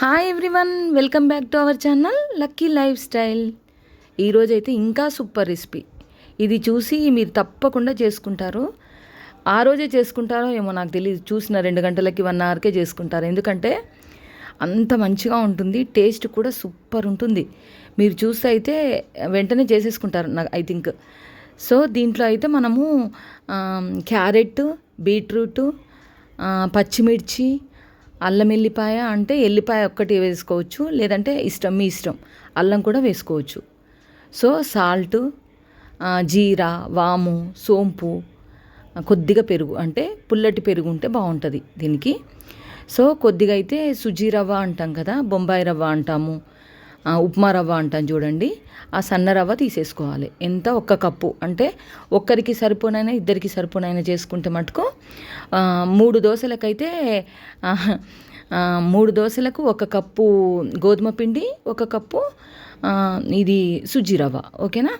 Hi everyone, welcome back to our channel lucky life style. ఈరోజైతే ఇంకా super recipe. ఇది చూసి మీరు తప్పకుండా చేసుకుంటారు. ఆ రోజే చేసుకుంటారో ఏమో నాకు తెలియదు, చూసిన 2 గంటలకి 1 అవర్కే చేసుకుంటారు. ఎందుకంటే అంత మంచిగా ఉంటుంది, టేస్ట్ కూడా సూపర్ ఉంటుంది. మీరు చూస్తే అయితే వెంటనే చేసేసుకుంటారు నాకు ఐ థింక్. సో దీంట్లో అయితే మనము క్యారెట్, బీట్రూట్, పచ్చిమిర్చి, అల్లం ఎల్లిపాయ అంటే ఎల్లిపాయ ఒక్కటి వేసుకోవచ్చు, లేదంటే మీ ఇష్టం అల్లం కూడా వేసుకోవచ్చు. సో సాల్ట్, జీరా, వాము, సోంపు, కొద్దిగా పెరుగు అంటే పుల్లటి పెరుగు ఉంటే బాగుంటుంది దీనికి. సో కొద్దిగా అయితే సుజీ రవ్వ అంటాం కదా, బొంబాయి రవ్వ అంటాము, ఉప్మా రవ్వ అంటాం చూడండి, ఆ సన్న రవ్వ తీసేసుకోవాలి. ఎంత 1 కప్పు అంటే ఒక్కరికి సరిపోనైనా ఇద్దరికి సరిపోనైనా చేసుకుంటే మటుకు 3 దోశలకైతే 3 దోశలకు 1 కప్పు గోధుమ పిండి, 1 కప్పు ఇది సుజీ రవ్వ. ఓకేనా.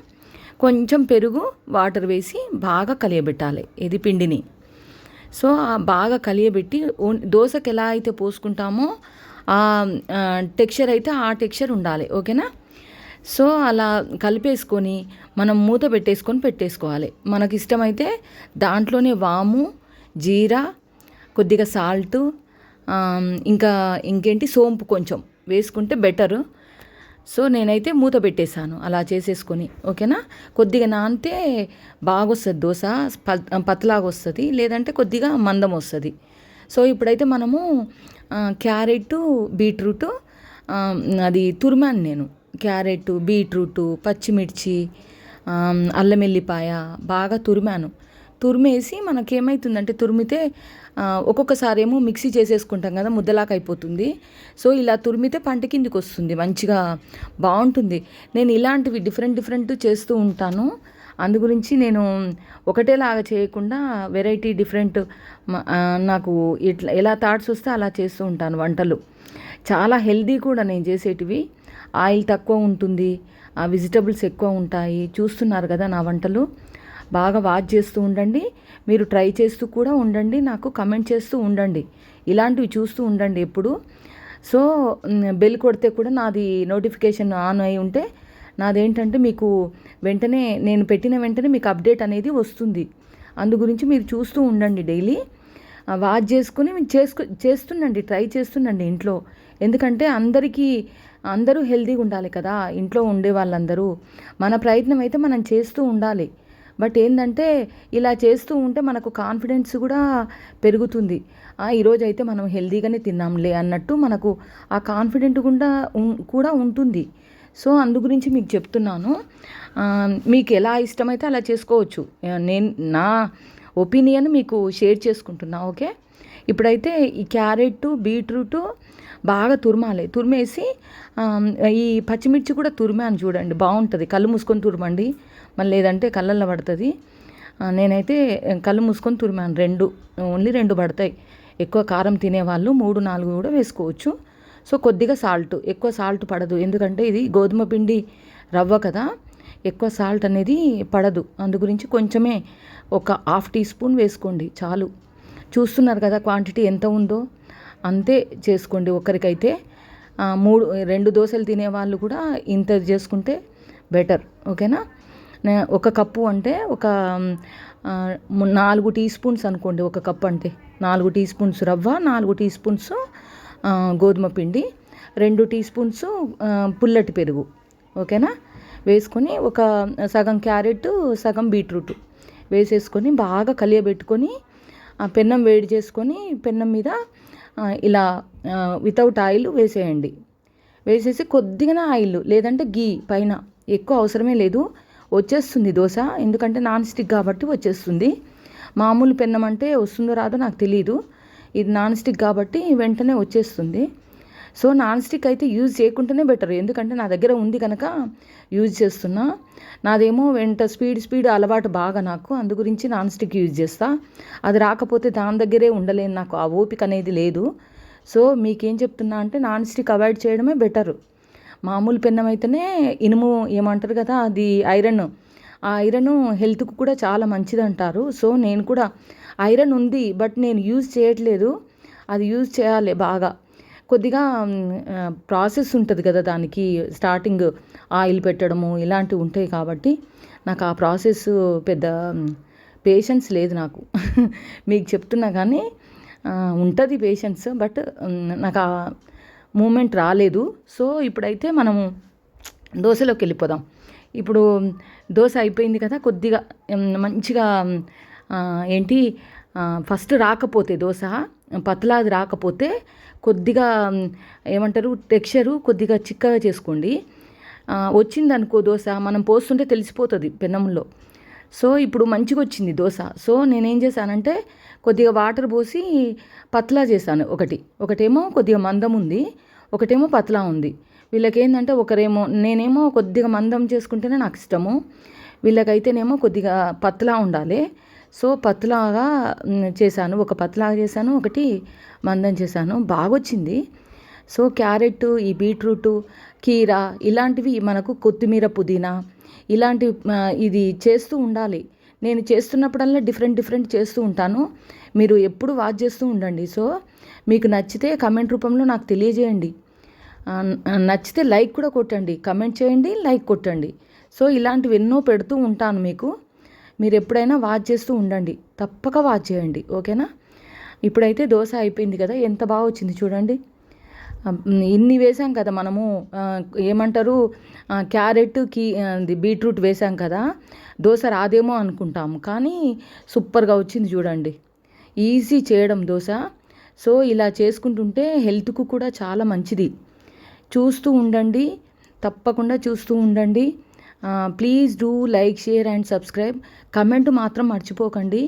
కొంచెం పెరుగు, వాటర్ వేసి బాగా కలియబెట్టాలి ఇది పిండిని. సో బాగా కలియబెట్టి దోశకి ఎలా అయితే పోసుకుంటామో ఆ టెక్స్చర్ అయితే ఆ టెక్స్చర్ ఉండాలి. ఓకేనా. సో అలా కలిపేసుకొని మనం మూత పెట్టేసుకోవాలి. మనకి ఇష్టమైతే దాంట్లోనే వాము, జీరా, కొద్దిగా సాల్టు, ఇంకేంటి సోంపు కొంచెం వేసుకుంటే బెటరు. సో నేనైతే మూత పెట్టేశాను అలా చేసేసుకొని. ఓకేనా. కొద్దిగా నానితే బాగా వస్తుంది దోశ, పతలాగా వస్తుంది, లేదంటే కొద్దిగా మందం వస్తుంది. సో ఇప్పుడైతే మనము క్యారెట్, బీట్రూట్ అది తురిమాను నేను. క్యారెట్, బీట్రూట్, పచ్చిమిర్చి, అల్లం ఎల్లిపాయ బాగా తురిమేసి మనకేమవుతుందంటే తురిమితే ఒక్కొక్కసారి ఏమో మిక్సీ చేసేసుకుంటాం కదా, ముద్దలాగా అయిపోతుంది. సో ఇలా తురిమితే పంట కిందికి వస్తుంది, మంచిగా బాగుంటుంది. నేను ఇలాంటివి డిఫరెంట్ చేస్తూ ఉంటాను. అందు గురించి నేను ఒకటేలాగా చేయకుండా వెరైటీ డిఫరెంట్ నాకు ఎలా థాట్స్ వస్తే అలా చేస్తూ ఉంటాను వంటలు. చాలా హెల్దీ కూడా నేను చేసేటివి. ఆయిల్ తక్కువ ఉంటుంది, వెజిటబుల్స్ ఎక్కువ ఉంటాయి. చూస్తున్నారు కదా నా వంటలు. బాగా వాచ్ చేస్తూ ఉండండి, మీరు ట్రై చేస్తూ కూడా ఉండండి, నాకు కమెంట్ చేస్తూ ఉండండి, ఇలాంటివి చూస్తూ ఉండండి ఎప్పుడు. సో బెల్ కొడితే కూడా నాది నోటిఫికేషన్ ఆన్ అయి ఉంటే నాదేంటంటే మీకు వెంటనే నేను పెట్టిన వెంటనే మీకు అప్డేట్ అనేది వస్తుంది. అందు గురించి మీరు చూస్తూ ఉండండి, డైలీ వాచ్ చేసుకుని మీరు చేస్తుండండి, ట్రై చేస్తుండండి ఇంట్లో. ఎందుకంటే అందరూ హెల్తీగా ఉండాలి కదా, ఇంట్లో ఉండే వాళ్ళందరూ. మన ప్రయత్నం అయితే మనం చేస్తూ ఉండాలి. బట్ ఏంటంటే ఇలా చేస్తూ ఉంటే మనకు కాన్ఫిడెన్స్ కూడా పెరుగుతుంది. ఈరోజు అయితే మనం హెల్తీగానే తిన్నాంలే అన్నట్టు మనకు ఆ కాన్ఫిడెంట్ కూడా ఉంటుంది. సో అందు గురించి మీకు చెప్తున్నాను. మీకు ఎలా ఇష్టమైతే అలా చేసుకోవచ్చు. నేను నా ఒపీనియన్ మీకు షేర్ చేసుకుంటున్నా. ఓకే. ఇప్పుడైతే ఈ క్యారెట్, బీట్రూట్ బాగా తురిమేసి ఈ పచ్చిమిర్చి కూడా తురిమాను చూడండి, బాగుంటుంది. కళ్ళు మూసుకొని తురమండి, మళ్ళీ లేదంటే కళ్ళల్లో పడుతుంది. నేనైతే కళ్ళు మూసుకొని తురిమాను. ఓన్లీ 2 పడతాయి. ఎక్కువ కారం తినేవాళ్ళు 3, 4 కూడా వేసుకోవచ్చు. సో కొద్దిగా సాల్ట్, ఎక్కువ సాల్ట్ పడదు, ఎందుకంటే ఇది గోధుమ పిండి రవ్వ కదా, ఎక్కువ సాల్ట్ అనేది పడదు. అందు గురించి కొంచెమే 1/2 టీ స్పూన్ వేసుకోండి చాలు. చూస్తున్నారు కదా క్వాంటిటీ ఎంత ఉందో, అంతే చేసుకోండి. ఒక్కరికైతే 2 దోశలు తినేవాళ్ళు కూడా ఇంత చేసుకుంటే బెటర్. ఓకేనా. 1 కప్పు అంటే 4 టీ స్పూన్స్ అనుకోండి. 1 కప్పు అంటే 4 టీ స్పూన్స్ రవ్వ, 4 టీ స్పూన్స్ గోధుమ పిండి, 2 టీ స్పూన్స్ పుల్లటి పెరుగు. ఓకేనా. వేసుకొని సగం క్యారెట్, సగం బీట్రూట్ వేసేసుకొని బాగా కలియబెట్టుకొని పెన్నం వేడి చేసుకొని పెన్నం మీద ఇలా వితౌట్ ఆయిల్ వేసేయండి. వేసేసి కొద్దిగానే ఆయిల్ లేదంటే గీ పైన, ఎక్కువ అవసరమే లేదు, వచ్చేస్తుంది దోశ. ఎందుకంటే నాన్ స్టిక్ కాబట్టి వచ్చేస్తుంది. మామూలు పెన్నం అంటే వస్తుందో రాదో నాకు తెలియదు, ఇది నాన్ స్టిక్ కాబట్టి వెంటనే వచ్చేస్తుంది. సో నాన్ స్టిక్ అయితే యూజ్ చేయకుండానే బెటర్, ఎందుకంటే నా దగ్గర ఉంది కనుక యూజ్ చేస్తున్నా. నాదేమో స్పీడ్ అలవాటు బాగా నాకు, అందు గురించి నాన్ స్టిక్ యూజ్ చేస్తా. అది రాకపోతే దాని దగ్గరే ఉండలేను, నాకు ఆ ఓపిక అనేది లేదు. సో మీకేం చెప్తున్నా అంటే నాన్ స్టిక్ అవాయిడ్ చేయడమే బెటరు. మామూలు పెన్నం అయితేనే ఇనుము ఏమంటారు కదా, అది ఐరన్, ఆ ఐరన్ హెల్త్కు కూడా చాలా మంచిది అంటారు. సో నేను కూడా ఐరన్ ఉంది, బట్ నేను యూజ్ చేయట్లేదు, అది యూజ్ చేయాలి బాగా. కొద్దిగా ప్రాసెస్ ఉంటుంది కదా దానికి, స్టార్టింగ్ ఆయిల్ పెట్టడము ఇలాంటివి ఉంటాయి కాబట్టి నాకు ఆ ప్రాసెస్ పెద్ద పేషెన్స్ లేదు నాకు. మీకు చెప్తున్నా కానీ ఉంటుంది పేషెన్స్, బట్ నాకు ఆ మూమెంట్ రాలేదు. సో ఇప్పుడైతే మనము దోశలోకి వెళ్ళిపోదాం. ఇప్పుడు దోశ అయిపోయింది కదా, కొద్దిగా మంచిగా ఏంటి ఫస్ట్ రాకపోతే దోశ పతలాది రాకపోతే కొద్దిగా ఏమంటారు టెక్స్చరు కొద్దిగా చిక్కగా చేసుకోండి. వచ్చిందనుకో దోశ మనం పోస్తుంటే తెలిసిపోతుంది పెనంలో. సో ఇప్పుడు మంచిగా వచ్చింది దోశ. సో నేనేం చేశానంటే కొద్దిగా వాటర్ పోసి పతలా చేశాను. ఒకటేమో కొద్దిగా మందం ఉంది, ఒకటేమో పతలా ఉంది. వీళ్ళకి ఏంటంటే నేనేమో కొద్దిగా మందం చేసుకుంటేనే నాకు ఇష్టము, వీళ్ళకైతేనేమో కొద్దిగా పతలా ఉండాలి. సో పతలాగా చేశాను, ఒక పతలాగా చేశాను, ఒకటి మందం చేశాను, బాగా వచ్చింది. సో క్యారెట్, ఈ బీట్రూటు, కీరా ఇలాంటివి మనకు కొత్తిమీర, పుదీనా ఇలాంటివి ఇది చేస్తూ ఉండాలి. నేను చేస్తున్నప్పుడల్లా డిఫరెంట్ చేస్తూ ఉంటాను. మీరు ఎప్పుడు వాచ్ చేస్తూ ఉండండి. సో మీకు నచ్చితే కమెంట్ రూపంలో నాకు తెలియజేయండి. నచ్చితే లైక్ కూడా కొట్టండి, కమెంట్ చేయండి, లైక్ కొట్టండి. సో ఇలాంటివి ఎన్నో పెడుతూ ఉంటాను మీకు. మీరు ఎప్పుడైనా వాచ్ చేస్తూ ఉండండి, తప్పక వాచ్ చేయండి, ఓకేనా. ఇప్పుడైతే దోశ అయిపోయింది కదా, ఎంత బాగా వచ్చింది చూడండి. ఇన్ని వేసాం కదా మనము, ఏమంటారు క్యారెట్, బీట్రూట్ వేసాం కదా, దోశ రాదేమో అనుకుంటాము, కానీ సూపర్గా వచ్చింది చూడండి. ఈజీ చేయడం దోశ. సో ఇలా చేసుకుంటుంటే హెల్త్కు కూడా చాలా మంచిది. చూస్తూ ఉండండి, తప్పకుండా చూస్తూ ఉండండి. Please do like, share and subscribe. Comment మాత్రం మర్చిపోకండి,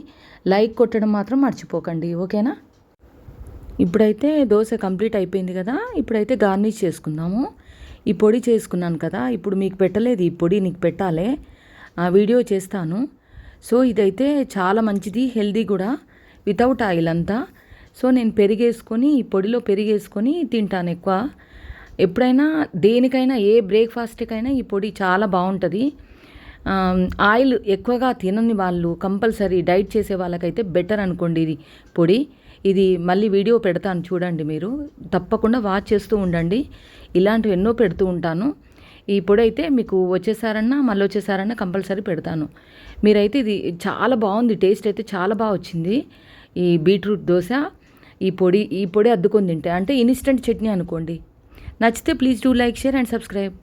లైక్ కొట్టడం మాత్రం మర్చిపోకండి, ఓకేనా. ఇప్పుడైతే దోశ కంప్లీట్ అయిపోయింది కదా, ఇప్పుడైతే గార్నిష్ చేసుకుందాము. ఈ పొడి చేసుకున్నాను కదా, ఇప్పుడు మీకు పెట్టలేదు, ఈ పొడి నీకు పెట్టాలి, వీడియో చేస్తాను. సో ఇదైతే చాలా మంచిది, హెల్దీ కూడా, వితౌట్ ఆయిల్ అంతా. సో నేను పెరిగేసుకొని, ఈ పొడిలో పెరిగేసుకొని తింటాను ఎక్కువ. ఎప్పుడైనా దేనికైనా, ఏ బ్రేక్ఫాస్ట్కైనా ఈ పొడి చాలా బాగుంటుంది. ఆయిల్ ఎక్కువగా తినని వాళ్ళు, కంపల్సరీ డైట్ చేసే వాళ్ళకైతే బెటర్ అనుకోండి ఇది పొడి. ఇది మళ్ళీ వీడియో పెడతాను చూడండి, మీరు తప్పకుండా వాచ్ చేస్తూ ఉండండి. ఇలాంటివి ఎన్నో పెడుతూ ఉంటాను. ఈ పొడి అయితే మీకు మళ్ళీ వచ్చేసారన్నా కంపల్సరీ పెడతాను. మీరైతే ఇది చాలా బాగుంది, టేస్ట్ అయితే చాలా బాగా వచ్చింది. ఈ బీట్రూట్ దోశ, ఈ పొడి అద్దుకొని తింటే, అంటే ఇన్స్టెంట్ చట్నీ అనుకోండి. నచ్చితే please do like, share and subscribe.